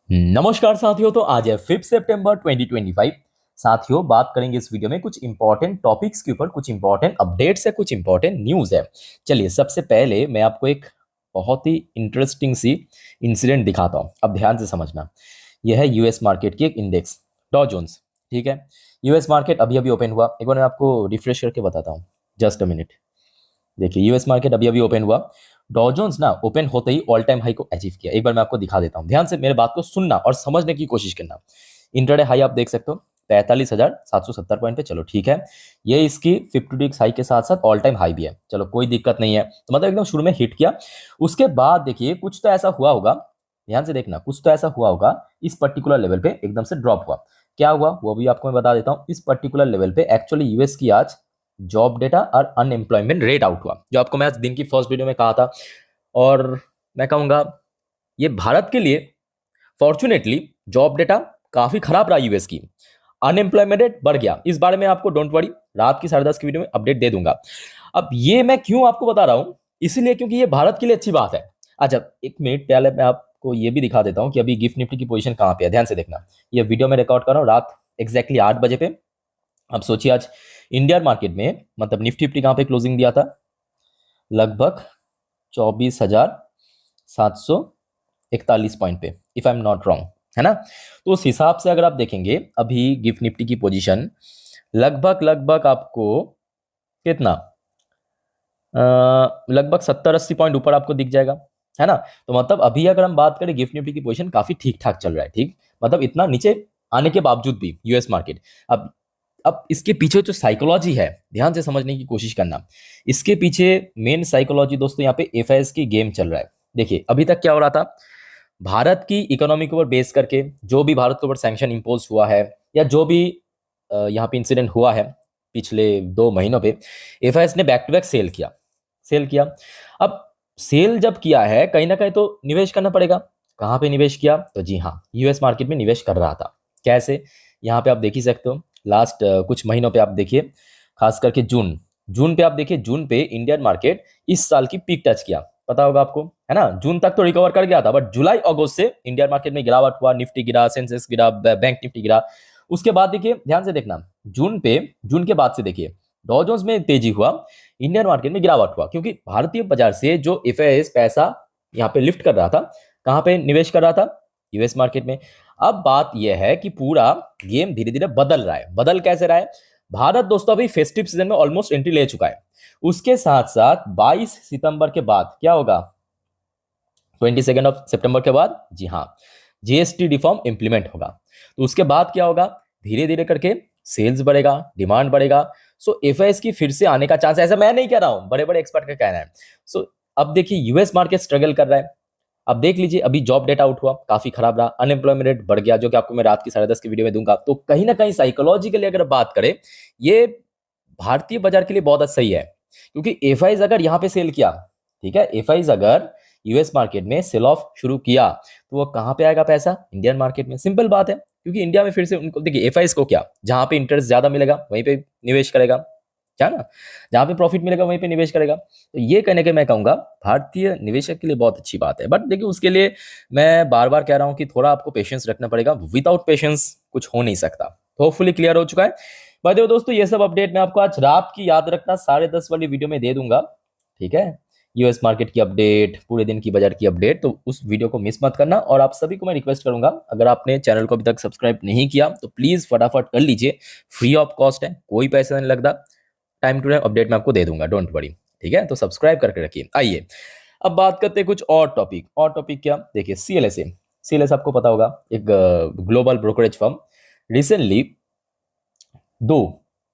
नमस्कार साथियों। तो आज है 5 सितंबर 2025। साथियों, बात करेंगे इस वीडियो में कुछ इंपॉर्टेंट टॉपिक्स के ऊपर, कुछ इंपॉर्टेंट अपडेट्स है, कुछ इंपॉर्टेंट न्यूज़ है। चलिए, सबसे पहले मैं आपको एक बहुत ही इंटरेस्टिंग सी इंसिडेंट दिखाता हूं। अब ध्यान से समझना। यह है यूएस मार्केट की एक इंडेक्स, डॉ जोन्स। ठीक है, यूएस मार्केट अभी अभी ओपन हुआ। एक बार मैं आपको रिफ्रेश करके बताता हूँ, जस्ट अ मिनट। देखिए, यूएस मार्केट अभी अभी ओपन हुआ। डॉ जोन्स ना ओपन होते ही ऑल टाइम हाई को अचीव किया। एक बार मैं आपको दिखा देता हूं, ध्यान से मेरे बात को सुनना और समझने की कोशिश करना। इंट्राडे हाई आप देख सकते हो 45,770 पॉइंट पे। चलो ठीक है, ये इसकी 52 हाई के साथ साथ ऑल टाइम हाई भी है। चलो कोई दिक्कत नहीं है। तो मतलब एकदम शुरू में हिट किया। उसके बाद देखिए कुछ तो ऐसा हुआ होगा, ध्यान से देखना, कुछ तो ऐसा हुआ होगा, इस पर्टिकुलर लेवल पे एकदम से ड्रॉप हुआ। क्या हुआ वो भी आपको मैं बता देता हूँ। इस पर्टिकुलर लेवल पे एक्चुअली यूएस की आज जॉब डेटा और अनएम्प्लॉयमेंट रेट आउट हुआ, जो आपको मैं आज दिन की फर्स्ट वीडियो में कहा था। और मैं कहूंगा ये भारत के लिए फॉर्चुनेटली जॉब डेटा काफी खराब रहा। यूएस की अनएम्प्लॉयमेंट रेट बढ़ गया। इस बारे में आपको डोंट वरी, रात की 10:30 की वीडियो में अपडेट दे दूंगा। अब ये मैं क्यों आपको बता रहा हूं, इसलिए क्योंकि ये भारत के लिए अच्छी बात है। अच्छा, एक मिनट पहले मैं आपको ये भी दिखा देता हूं कि अभी गिफ्ट निफ्टी की पोजीशन कहां पे है। ध्यान से देखना, ये वीडियो में रिकॉर्ड कर रहा हूं रात एग्जैक्टली 8 बजे पे। अब सोचिए आज इंडियन मार्केट में मतलब निफ्टी फिफ्टी कहां पे क्लोजिंग दिया था, लगभग 24,741 पॉइंट पे, if I am not wrong, है ना। तो उस हिसाब से अगर आप देखेंगे अभी गिफ्ट निफ्टी की पोजीशन लगभग लगभग आपको कितना, लगभग 70-80 पॉइंट ऊपर आपको दिख जाएगा, है ना। तो मतलब अभी अगर हम बात करें गिफ्ट निफ्टी की पोजीशन काफी ठीक ठाक चल रहा है। ठीक, मतलब इतना नीचे आने के बावजूद भी यूएस मार्केट। अब इसके पीछे जो साइकोलॉजी है, ध्यान से समझने की कोशिश करना। इसके पीछे मेन साइकोलॉजी दोस्तों यहाँ पे एफआईएस की गेम चल रहा है। देखिए अभी तक क्या हो रहा था, भारत की इकोनॉमी के ऊपर बेस करके जो भी भारत के ऊपर सैंक्शन इंपोज हुआ है, या जो भी यहाँ पे इंसिडेंट हुआ है पिछले 2 महीनों पे, एफआईएस ने बैक टू बैक सेल किया। अब सेल जब किया है, कहीं ना कहीं तो निवेश करना पड़ेगा। कहाँ पे निवेश किया, तो जी हाँ, यूएस मार्केट में निवेश कर रहा था। कैसे, यहाँ पे आप देख ही सकते हो। लास्ट कुछ महीनों पे आप देखिए, खास करके जून जून पे आप देखिए, जून पे इंडियन मार्केट इस साल की पीक टच किया, पता होगा आपको, है ना। जून तक तो रिकवर कर गया था, बट जुलाई अगस्त से इंडियन मार्केट में गिरावट हुआ। निफ्टी गिरा, सेंसेक्स गिरा, बैंक निफ्टी गिरा। उसके बाद देखिए, ध्यान से देखना, जून के बाद से देखिए डॉ जोन्स में तेजी हुआ, इंडियन मार्केट में गिरावट हुआ, क्योंकि भारतीय बाजार से जो एफआईएस पैसा यहाँ पे लिफ्ट कर रहा था, कहाँ पे निवेश कर रहा था, यूएस मार्केट में। अब बात यह है कि पूरा गेम धीरे धीरे बदल रहा है। बदल कैसे रहा है, भारत दोस्तों अभी फेस्टिव सीजन में ऑलमोस्ट एंट्री ले चुका है। उसके साथ साथ 22 सितंबर के बाद क्या होगा, 22 सितंबर के बाद, जी हाँ, जीएसटी रिफॉर्म इंप्लीमेंट होगा। तो उसके बाद क्या होगा, धीरे धीरे करके सेल्स बढ़ेगा, डिमांड बढ़ेगा। सो एफआईएस की फिर से आने का चांस है, ऐसा मैं नहीं कह रहा हूं, बड़े बड़े एक्सपर्ट का कहना है। सो अब देखिए यूएस मार्केट स्ट्रगल कर रहा है। अब देख लीजिए, अभी जॉब डेटा आउट हुआ, काफी खराब रहा, अनएम्प्लॉयमेंट रेट बढ़ गया, जो कि आपको मैं रात की 10:30 की वीडियो में दूंगा। तो कहीं ना कहीं साइकोलॉजिकली अगर बात करें, ये भारतीय बाजार के लिए बहुत सही है, क्योंकि एफआईज अगर यहाँ पे सेल किया, ठीक है, एफआईज अगर यूएस मार्केट में सेल ऑफ शुरू किया, तो वो कहाँ पे आएगा पैसा, इंडियन मार्केट में। सिंपल बात है, क्योंकि इंडिया में फिर से उनको देखिए, एफआईज को क्या, जहां पे इंटरेस्ट ज्यादा मिलेगा वहीं पे निवेश करेगा, क्या ना, जहां पे प्रॉफिट मिलेगा वहीं पे निवेश करेगा। तो ये कहने के मैं कहूंगा भारतीय निवेशक के लिए बहुत अच्छी बात है। बट देखिए उसके लिए मैं बार बार कह रहा हूं कि थोड़ा आपको पेशेंस रखना पड़ेगा। विदाउट पेशेंस कुछ हो नहीं सकता। होपफुली क्लियर हो चुका है। बाय द वे दोस्तों, ये सब अपडेट मैं आपको आज रात की, याद रखना, 10:30 वाली वीडियो में दे दूंगा। ठीक है, यूएस मार्केट की अपडेट, पूरे दिन की बाजार की अपडेट, तो उस वीडियो को मिस मत करना। और आप सभी को मैं रिक्वेस्ट करूंगा, अगर आपने चैनल को अभी तक सब्सक्राइब नहीं किया तो प्लीज फटाफट कर लीजिए। फ्री ऑफ कॉस्ट है, कोई पैसा नहीं लगता। टाइम टू टाइम अपडेट मैं आपको दे दूंगा, डोंट वरी। ठीक है, तो सब्सक्राइब करके रखिए। आइए अब बात करते हैं कुछ और टॉपिक क्या, देखिए सीएलएस आपको पता होगा, एक ग्लोबल ब्रोकरेज फर्म। रिसेंटली दो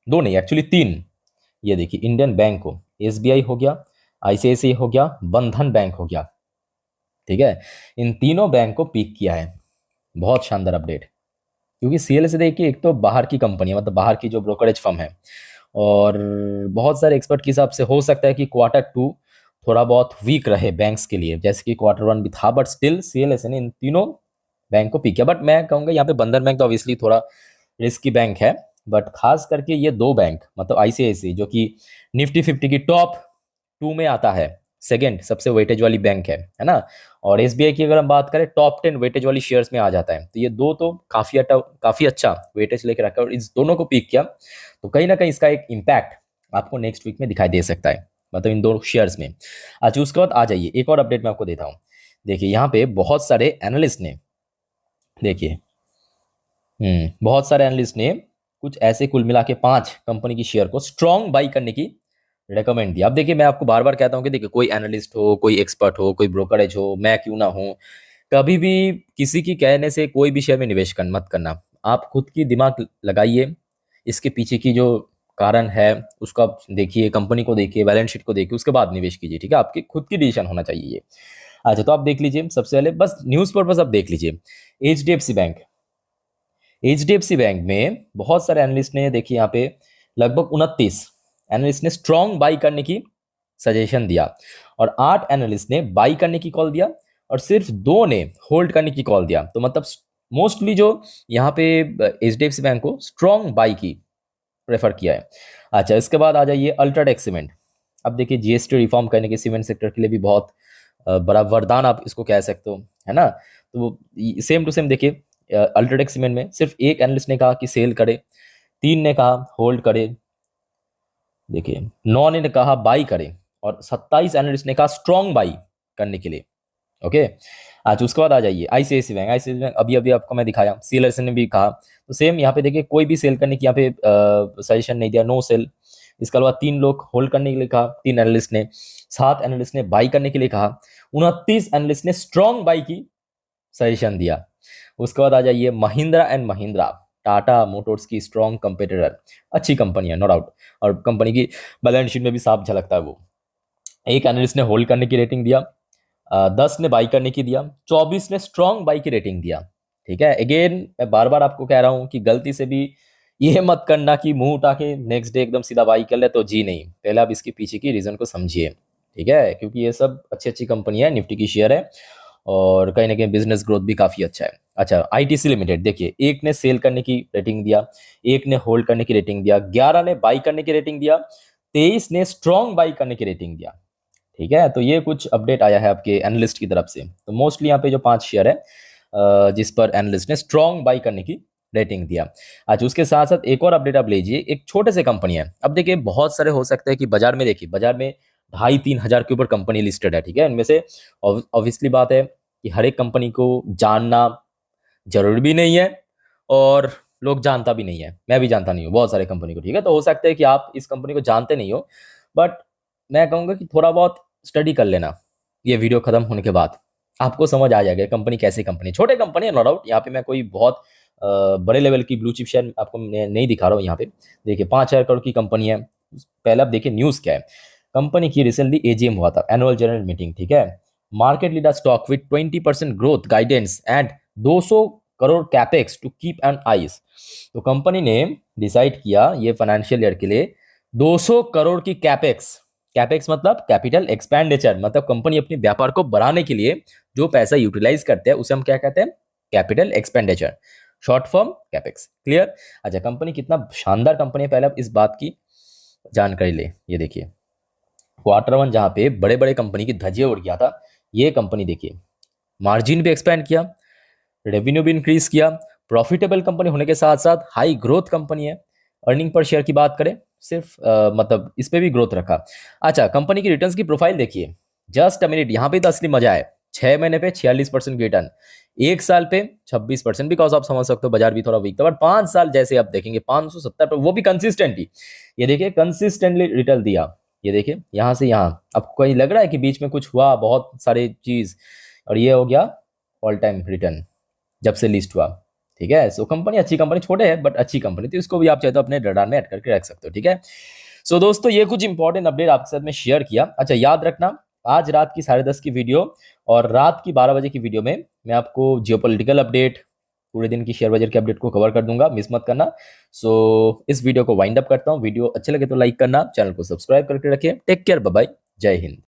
दो नहीं, एक्चुअली तीन, ये देखिए, इंडियन बैंक हो, एसबीआई हो गया, आईसीआईसीआई हो गया, बंधन बैंक हो गया, ठीक है, इन तीनों बैंक को पीक किया है। बहुत शानदार अपडेट, क्योंकि सीएलएस देखिए एक तो बाहर की कंपनी है, मतलब बाहर की जो ब्रोकरेज फर्म है। और बहुत सारे एक्सपर्ट के हिसाब से हो सकता है कि Q2 थोड़ा बहुत वीक रहे बैंक्स के लिए, जैसे कि Q1 भी था, बट स्टिल सीएलएस ने इन तीनों बैंक को पीक किया। बट मैं कहूंगा यहाँ पे बंधन बैंक तो ऑब्वियसली थोड़ा रिस्की बैंक है, बट खास करके ये दो बैंक, मतलब आईसीआईसीआई जो कि निफ्टी 50 की टॉप 2 में आता है, सेकंड सबसे वेटेज वाली बैंक है ना। और एसबीआई की अगर हम बात करें टॉप 10 वेटेज वाली शेयर्स में आ जाता है। तो ये दो तो काफी अच्छा वेटेज लेके रखा है और इस दोनों को पिक किया, तो कहीं ना कहीं इसका एक इम्पैक्ट आपको नेक्स्ट वीक में दिखाई दे सकता है, मतलब इन दो शेयर्स में। अच्छा उसके बाद आ जाइए, एक और अपडेट मैं आपको देता हूँ। देखिए यहाँ पे बहुत सारे एनालिस्ट ने, देखिए बहुत सारे एनालिस्ट ने कुछ ऐसे कुल मिला के 5 कंपनी की शेयर को स्ट्रॉन्ग बाई करने की रेकमेंड दिया। अब देखिए मैं आपको बार बार कहता हूँ कि देखिए कोई एनालिस्ट हो, कोई एक्सपर्ट हो, कोई ब्रोकरेज हो, मैं क्यों ना हूँ, कभी भी किसी की कहने से कोई भी शेयर में निवेश मत करना। आप खुद की दिमाग लगाइए, इसके पीछे की जो कारण है उसको आप देखिए, कंपनी को देखिए, बैलेंस शीट को देखिए, उसके बाद निवेश कीजिए, ठीक है। आपकी खुद की डिसीजन होना चाहिए ये। अच्छा तो आप देख लीजिए, सबसे पहले बस न्यूज पर्पस आप देख लीजिए। एचडीएफसी बैंक में बहुत सारे एनालिस्ट ने, देखिए यहाँ पे लगभग 29 एनालिस्ट ने स्ट्रॉन्ग बाई करने की सजेशन दिया और 8 एनालिस्ट ने बाई करने की कॉल दिया और सिर्फ 2 ने होल्ड करने की कॉल दिया। तो मतलब मोस्टली जो यहाँ पे एचडीएफसी बैंक को स्ट्रॉन्ग बाई की प्रेफर किया है। अच्छा इसके बाद आ जाइए अल्ट्राटेक सीमेंट। अब देखिए जीएसटी रिफॉर्म करने के सीमेंट सेक्टर के लिए भी बहुत बड़ा वरदान आप इसको कह सकते हो, है ना। तो सेम टू सेम देखिए अल्ट्राटेक सीमेंट में सिर्फ एक एनालिस्ट ने कहा कि सेल करे, 3 ने कहा होल्ड करे, देखिए 9 ने कहा बाई करे और 27 एनालिस्ट ने कहा स्ट्रॉन्ग बाई करने के लिए। ओके आज उसके बाद आ जाइए आईसीआईसी बैंक अभी अभी आपको मैं दिखाया, सीएलएस ने भी कहा। तो सेम यहाँ पे देखिए कोई भी सेल करने की यहाँ पे सजेशन नहीं दिया, नो सेल। इसके अलावा 3 लोग होल्ड करने के लिए कहा, 3 एनालिस्ट ने, 7 एनालिस्ट ने बाई करने के लिए कहा, 29 एनालिस्ट ने स्ट्रॉन्ग बाई की सजेशन दिया। उसके बाद आ जाइए महिंद्रा एंड महिंद्रा, टाटा मोटर्स की स्ट्रॉन्ग कंपेटिटर, अच्छी कंपनी है नो डाउट, और कंपनी की बैलेंस शीट में भी साफ झलकता है वो। एक एनालिस्ट ने होल्ड करने की रेटिंग दिया, 10 ने बाई करने की दिया, 24 ने स्ट्रॉन्ग बाई की रेटिंग दिया। ठीक है, अगेन मैं बार बार आपको कह रहा हूं कि गलती से भी ये मत करना कि मुंह उठा के नेक्स्ट डे एकदम सीधा बाई कर ले, तो जी नहीं, पहले आप इसके पीछे की रीजन को समझिए, ठीक है, क्योंकि ये सब अच्छी अच्छी कंपनी है, निफ्टी की शेयर है और कहीं ना कहीं बिजनेस ग्रोथ भी काफी अच्छा है। अच्छा आईटीसी लिमिटेड देखिए, एक ने सेल करने की रेटिंग दिया, एक ने होल्ड करने की रेटिंग दिया, 11 ने बाई करने की रेटिंग दिया, 23 ने स्ट्रॉन्ग बाई करने की रेटिंग दिया। ठीक है, तो ये कुछ अपडेट आया है आपके एनालिस्ट की तरफ से। तो मोस्टली यहाँ पे जो 5 शेयर है जिस पर एनालिस्ट ने स्ट्रॉन्ग बाई करने की रेटिंग दिया। अच्छा उसके साथ साथ एक और अपडेट आप लीजिए, एक छोटे से कंपनी है। अब देखिए बहुत सारे हो सकते हैं कि बाजार में, देखिए बाजार में 2,500-3 हजार के ऊपर कंपनी लिस्टेड है, ठीक है। इनमें से ऑब्वियसली बात है कि हर एक कंपनी को जानना जरूरी भी नहीं है और लोग जानता भी नहीं है, मैं भी जानता नहीं हूँ बहुत सारे कंपनी को, ठीक है। तो हो सकता है कि आप इस कंपनी को जानते नहीं हो, बट मैं कहूँगा कि थोड़ा बहुत स्टडी कर लेना, ये वीडियो खत्म होने के बाद आपको समझ आ जाएगा कंपनी कैसी कंपनी। छोटे कंपनी है नो डाउट, यहाँ पे मैं कोई बहुत बड़े लेवल की ब्लू चिप शेयर आपको नहीं दिखा रहा हूँ। यहाँ पे देखिए 5,000 करोड़ की कंपनी है। पहले आप देखिए न्यूज़ क्या है। कंपनी की रिसेंटली एजीएम हुआ था, एनुअल जनरल मीटिंग, ठीक है। Market leader stock with 20% growth guidance and 200 crore capex to keep an eyes. तो कंपनी ने डिसाइड किया ये फाइनेंशियल ईयर के लिए 200 करोड़ की कैपेक्स, कैपेक्स मतलब कैपिटल एक्सपेंडिचर, मतलब कंपनी अपने व्यापार को बढ़ाने के लिए जो पैसा यूटिलाइज करते हैं उसे हम क्या कहते हैं, capital expenditure, short form capex. Clear. अच्छा कंपनी कितना शानदार कंपनी है, पहले आप इस बात की जानकारी ले। ये देखिए Q1 जहां पे बड़े बड़े कंपनी की धज्जियां उड़ गया था, ये कंपनी देखिए मार्जिन भी एक्सपेंड किया, रेवेन्यू भी इंक्रीज किया, प्रॉफिटेबल कंपनी होने के साथ साथ हाई ग्रोथ कंपनी है। अर्निंग पर शेयर की बात करें सिर्फ मतलब इस पे भी ग्रोथ रखा। अच्छा कंपनी की रिटर्न्स की प्रोफाइल देखिए, जस्ट अ मिनट, यहाँ पे तो असली मजा है। 6 महीने पे 46% की रिटर्न, 1 साल पे 26%, बिकॉज आप समझ सकते हो बाजार भी थोड़ा वीक था, बट 5 साल जैसे आप देखेंगे 570 पे, वो भी कंसिस्टेंटली, ये देखिए कंसिस्टेंटली रिटर्न दिया। ये देखिए यहाँ से यहाँ, आपको कहीं लग रहा है कि बीच में कुछ हुआ, बहुत सारे चीज, और ये हो गया ऑल टाइम रिटर्न जब से लिस्ट हुआ। ठीक है, सो कंपनी अच्छी कंपनी, छोटे है बट अच्छी कंपनी, तो इसको भी आप चाहे तो अपने रडार में ऐड करके रख सकते हो। ठीक है, सो दोस्तों ये कुछ इंपॉर्टेंट अपडेट आपके साथ में शेयर किया। अच्छा याद रखना, आज रात की 10:30 की वीडियो और रात की 12 बजे की वीडियो में मैं आपको जियोपॉलिटिकल अपडेट, पूरे दिन की शेयर बाजार के अपडेट को कवर कर दूंगा, मिस मत करना। सो इस वीडियो को वाइंड अप करता हूँ। वीडियो अच्छे लगे तो लाइक करना, चैनल को सब्सक्राइब करके रखिए। टेक केयर, बाय बाय, जय हिंद।